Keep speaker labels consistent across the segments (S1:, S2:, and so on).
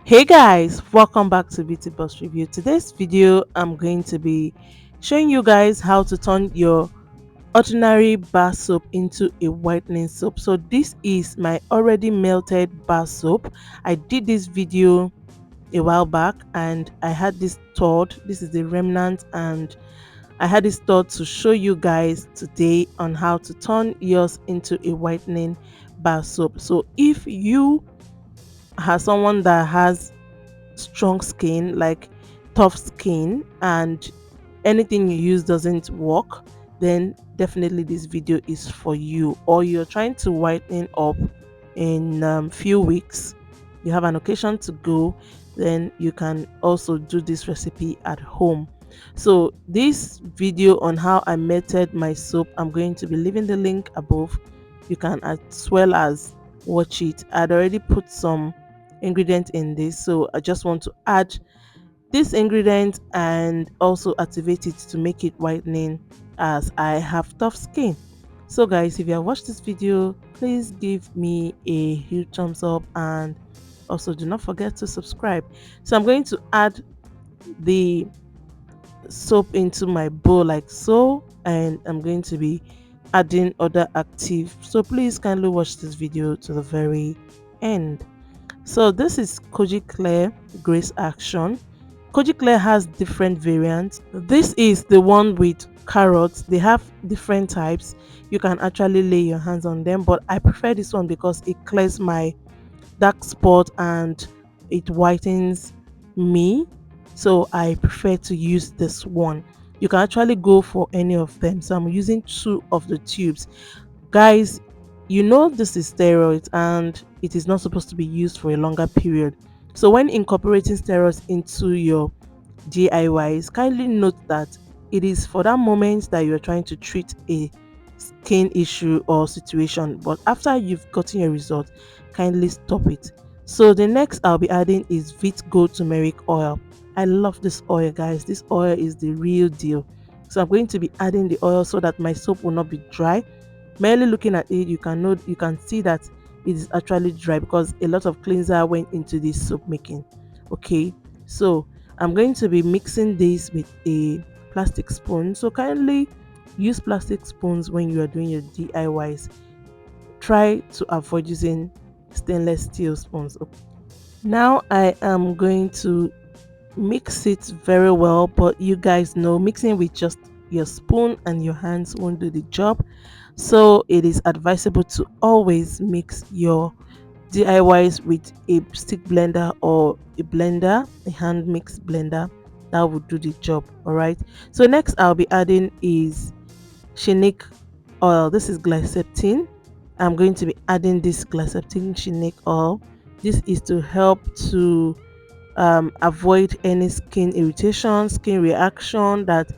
S1: Hey guys, welcome back to Beauty Boss Review. Today's video I'm going to be showing you guys how to turn your ordinary bar soap into a whitening soap. So this is my already melted bar soap. I did this video a while back and I had this thought. This is the remnant, and I had this thought to show you guys today on how to turn yours into a whitening bar soap. So if you are someone that has strong skin, like tough skin, and anything you use doesn't work, then definitely this video is for you. Or you're trying to whiten up in few weeks, you have an occasion to go, then you can also do this recipe at home. So this video on how I melted my soap, I'm going to be leaving the link above. You can as well as watch it. I'd already put some ingredient in this, so I just want to add this ingredient and also activate it to make it whitening, as I have tough skin. So guys, if you have watched this video, please give me a huge thumbs up and also do not forget to subscribe. So I'm going to add the soap into my bowl like so, and I'm going to be adding other active, so please kindly watch this video to the very end. So this is Koji Clear Grace Action. Koji Clear has different variants. This is the one with carrots. They have different types. You can actually lay your hands on them, but I prefer this one because it clears my dark spot and it whitens me. So I prefer to use this one. You can actually go for any of them. So I'm using two of the tubes. Guys, you know this is steroids and it is not supposed to be used for a longer period. So when incorporating steroids into your DIYs, kindly note that it is for that moment that you're trying to treat a skin issue or situation, but after you've gotten your result, kindly stop it. So the next I'll be adding is Vit Gold Turmeric Oil. I love this oil, guys. This oil is the real deal. So I'm going to be adding the oil so that my soap will not be dry. Merely looking at it, you can see that it is actually dry because a lot of cleanser went into this soap making. Okay, so I'm going to be mixing this with a plastic spoon. So kindly use plastic spoons when you are doing your DIYs. Try to avoid using stainless steel spoons. Now I am going to mix it very well, but you guys know mixing with just your spoon and your hands won't do the job. So it is advisable to always mix your DIYs with a stick blender or a blender, a hand mix blender. That would do the job. All right, so next I'll be adding is Shenick oil. This is glyceptin. I'm going to be adding this glyceptin Shenick oil. This is to help to avoid any skin irritation, skin reaction that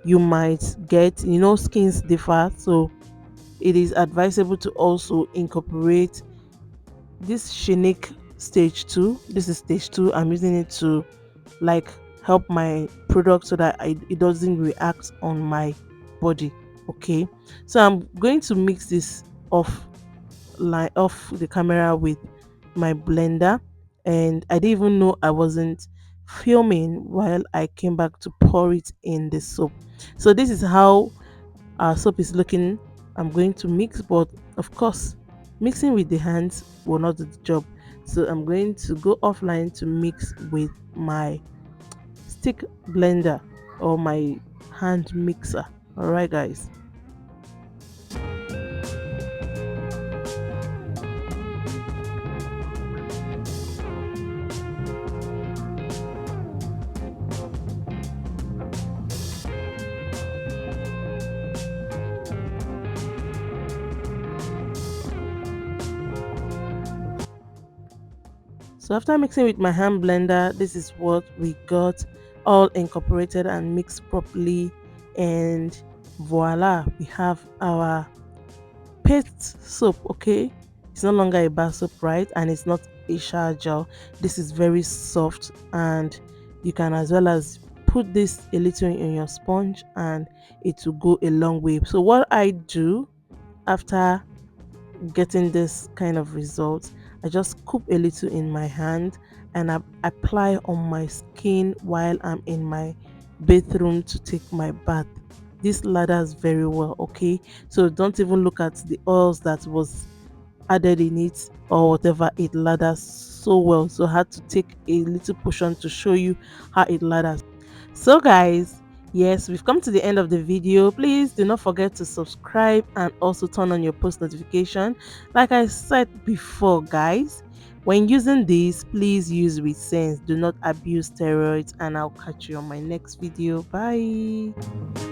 S1: you might get. You know, skins differ, so it is advisable to also incorporate this Shenick stage 2. This is stage 2. I'm using it to like help my product so that it doesn't react on my body. Okay, so I'm going to mix this off line off the camera with my blender, and I didn't even know I wasn't filming while I came back to pour it in the soap. So this is how our soap is looking. I'm going to mix, but of course mixing with the hands will not do the job, so I'm going to go offline to mix with my stick blender or my hand mixer. All right guys. So after mixing with my hand blender, this is what we got, all incorporated and mixed properly, and voila, we have our paste soap. Okay, it's no longer a bar soap, right? And it's not a shower gel. This is very soft, and you can as well as put this a little in your sponge and it will go a long way. So what I do after getting this kind of results, I just scoop a little in my hand and I apply on my skin while I'm in my bathroom to take my bath. This lathers very well, okay? So don't even look at the oils that was added in it or whatever. It lathers so well. So I had to take a little portion to show you how it lathers. So guys, yes, we've come to the end of the video. Please do not forget to subscribe and also turn on your post notification. Like I said before, guys, when using this, please use with sense. Do not abuse steroids, and I'll catch you on my next video. Bye.